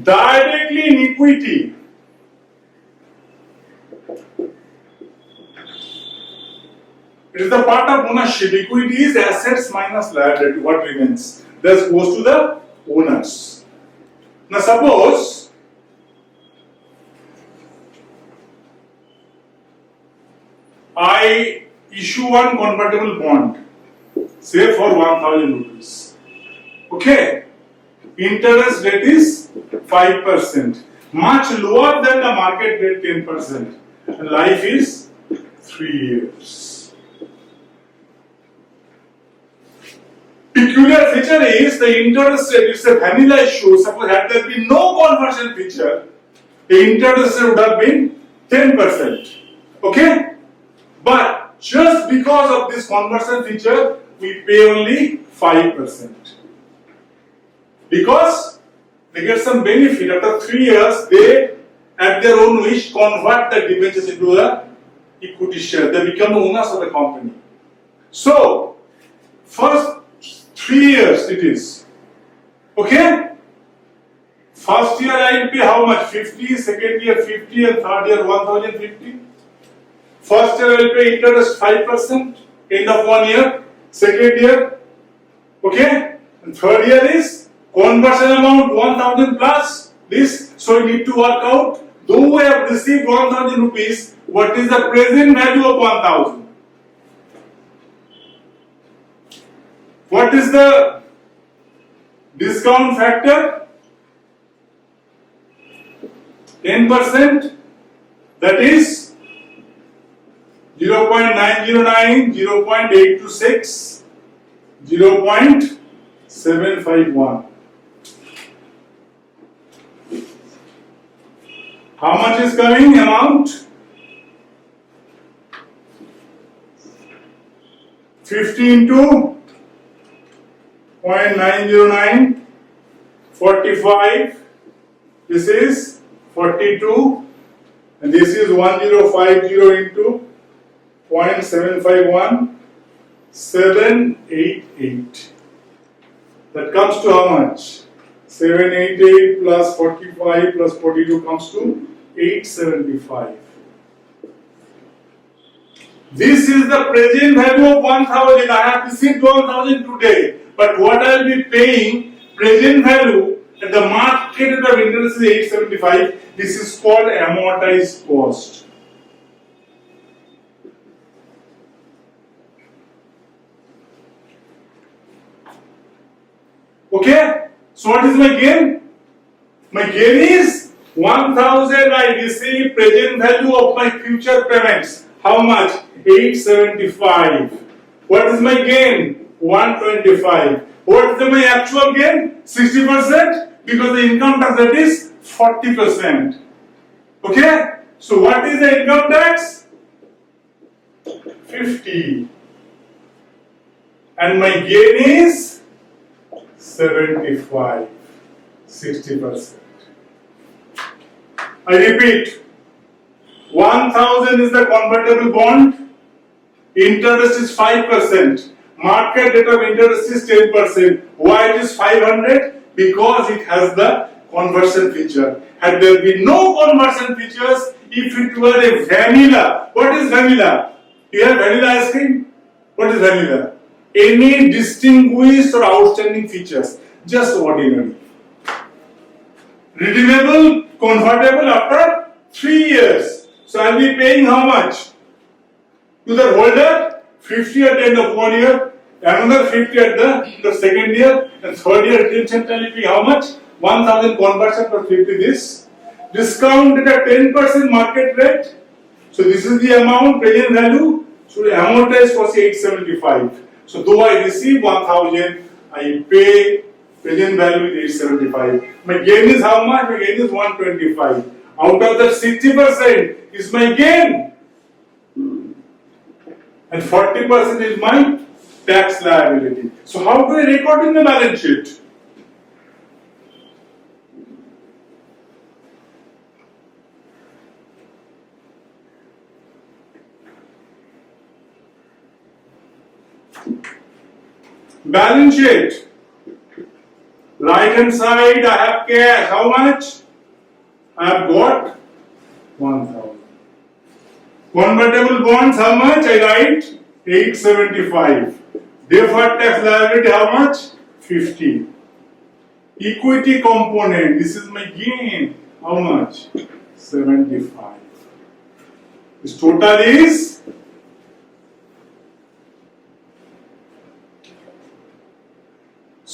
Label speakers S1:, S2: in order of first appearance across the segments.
S1: Directly in equity, it is the part of ownership. Equity is assets minus liability. What remains? This goes to the owners. Now suppose I issue one convertible bond, say for 1000 rupees. Okay? Interest rate is 5%, much lower than the market rate 10%. And life is 3 years. Peculiar feature is the interest rate, it's a vanilla issue. Suppose had there been no conversion feature, the interest rate would have been 10%. Okay? But just because of this conversion feature, we pay only 5%. Because they get some benefit. After 3 years, they, at their own wish, convert the debentures into the equity share. They become the owners of the company. So, first 3 years it is. Okay? First year I will pay how much? 50, second year 50, and third year 1050. First year I will pay interest 5%, end of 1 year. Second year, okay? And third year is conversion amount 1000 plus this. So we need to work out, though we have received 1000 rupees, what is the present value of 1000? What is the discount factor? 10%, that is 0.909, 0.826, 0.751. How much is coming amount? 50 into 0.909, 45, this is 42, and this is 1050 into 0.751, 788. That comes to how much? 788 plus 45 plus 42 comes to 875. This is the present value of 1000. I have received 1000 today, but what I will be paying, present value at the market rate of interest is 875. This is called amortized cost. Okay? So what is my gain? My gain is 1000 I receive present value of my future payments. How much? 875. What is my gain? 125. What is my actual gain? 60%, because the income tax rate is 40%. Okay? So what is the income tax? 50. And my gain is 75. 60%. I repeat, 1000 is the convertible bond, interest is 5%, market rate of interest is 10%. Why it is 500? Because it has the conversion feature. Had there been no conversion features, if it were a vanilla, what is vanilla? You have vanilla ice cream? What is vanilla? Any distinguished or outstanding features, just ordinary. Redeemable, convertible after 3 years. So I will be paying how much? To the holder, 50 at the end of 1 year, another 50 at the second year, and third year retention time will be how much? 1000 conversion plus 50 this. Discount at a 10% market rate. So this is the amount, present value. So amortized was 875. So though I receive 1000, I pay present value is 875. My gain is how much? My gain is 125. Out of that 60% is my gain. And 40% is my tax liability. So how do I record in the balance sheet? Balance sheet. Right hand side I have cash. How much? I have got 1,000. Convertible bonds, how much? I write 875. Deferred tax liability, how much? 50. Equity component, this is my gain. How much? 75. This total is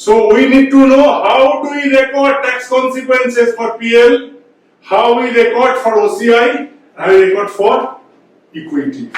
S1: so we need to know how do we record tax consequences for PL, how we record for OCI, how we record for equity.